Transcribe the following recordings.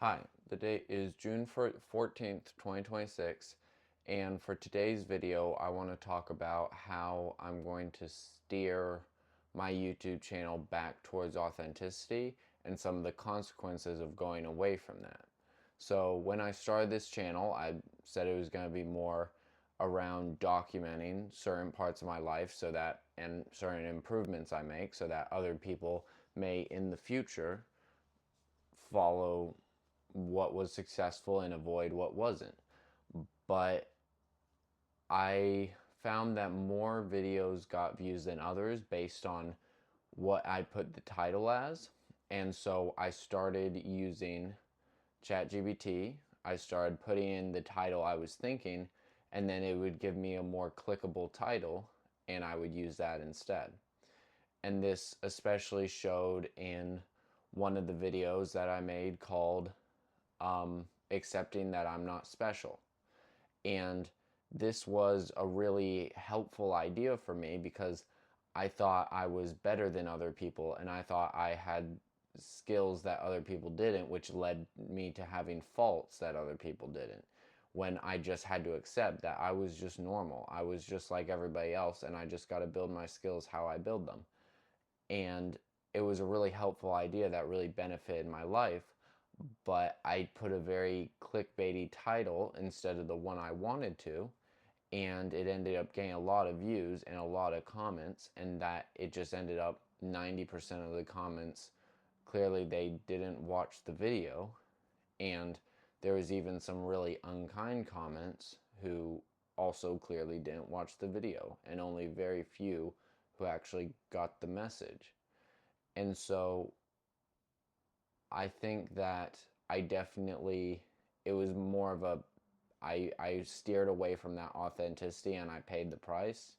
Hi, the date is June 14th, 2026, and for today's video, I want to talk about how I'm going to steer my YouTube channel back towards authenticity and some of the consequences of going away from that. So when I started this channel, I said it was going to be more around documenting certain parts of my life so that, and certain improvements I make so that other people may in the future follow what was successful and avoid what wasn't. But I found that more videos got views than others based on what I put the title as. And so I started using ChatGPT. I started putting in the title I was thinking, and then it would give me a more clickable title, and I would use that instead. And this especially showed in one of the videos that I made called accepting that I'm not special. And this was a really helpful idea for me because I thought I was better than other people and I thought I had skills that other people didn't, which led me to having faults that other people didn't. When I just had to accept that I was just normal. I was just like everybody else and I just got to build my skills how I build them. And it was a really helpful idea that really benefited my life, but I put a very clickbaity title instead of the one I wanted to, and it ended up getting a lot of views and a lot of comments, and that it just ended up 90% of the comments clearly they didn't watch the video, and there was even some really unkind comments who also clearly didn't watch the video, and only very few who actually got the message. And so I think that it was more of I steered away from that authenticity and I paid the price.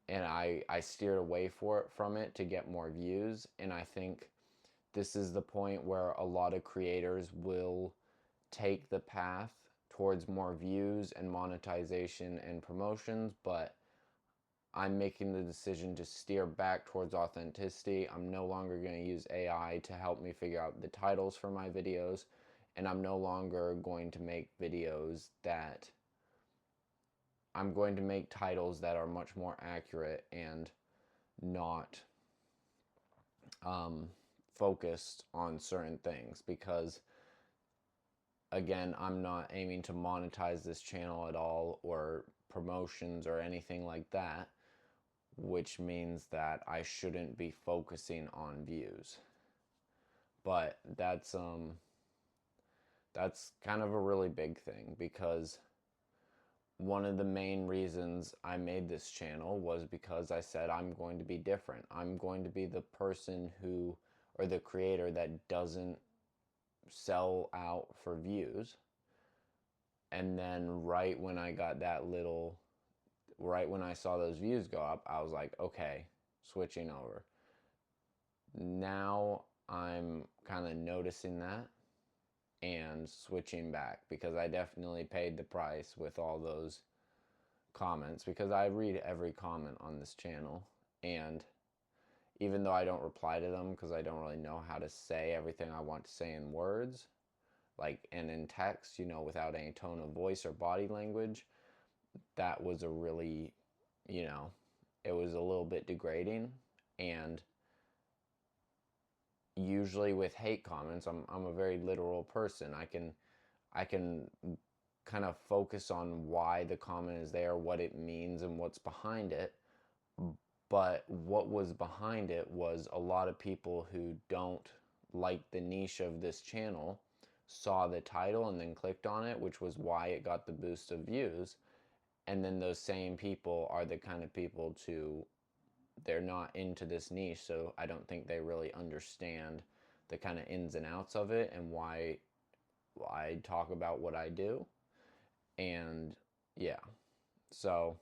And I steered away from it to get more views. And I think this is the point where a lot of creators will take the path towards more views and monetization and promotions, but I'm making the decision to steer back towards authenticity. I'm no longer going to use AI to help me figure out the titles for my videos, and I'm no longer going to make videos that I'm going to make titles that are much more accurate and not focused on certain things because again, I'm not aiming to monetize this channel at all or promotions or anything like that, which means that I shouldn't be focusing on views. But that's kind of a really big thing because one of the main reasons I made this channel was because I said I'm going to be different. I'm going to be the person who, or the creator that doesn't sell out for views. And then right when I saw those views go up, I was like, okay, switching over. Now I'm kind of noticing that and switching back because I definitely paid the price with all those comments because I read every comment on this channel, and even though I don't reply to them because I don't really know how to say everything I want to say in words, like and in text, without any tone of voice or body language, that was a really, you know, it was a little bit degrading. And usually with hate comments, I'm a very literal person. I can kind of focus on why the comment is there, what it means, and what's behind it. But what was behind it was a lot of people who don't like the niche of this channel saw the title and then clicked on it, which was why it got the boost of views. And then those same people are the kind of people they're not into this niche, so I don't think they really understand the kind of ins and outs of it and why I talk about what I do. And yeah, so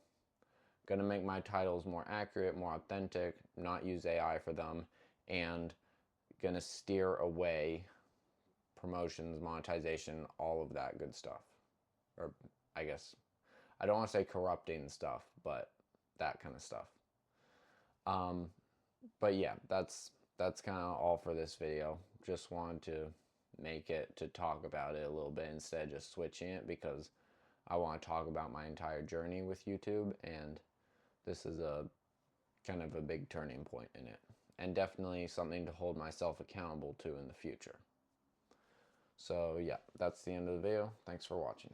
gonna make my titles more accurate, more authentic, not use AI for them, and gonna steer away promotions, monetization, all of that good stuff. Or I guess I don't want to say corrupting stuff, but that kind of stuff. But yeah, that's kind of all for this video. Just wanted to make it to talk about it a little bit instead of just switching it, because I want to talk about my entire journey with YouTube, and this is a kind of a big turning point in it, and definitely something to hold myself accountable to in the future. So yeah, that's the end of the video. Thanks for watching.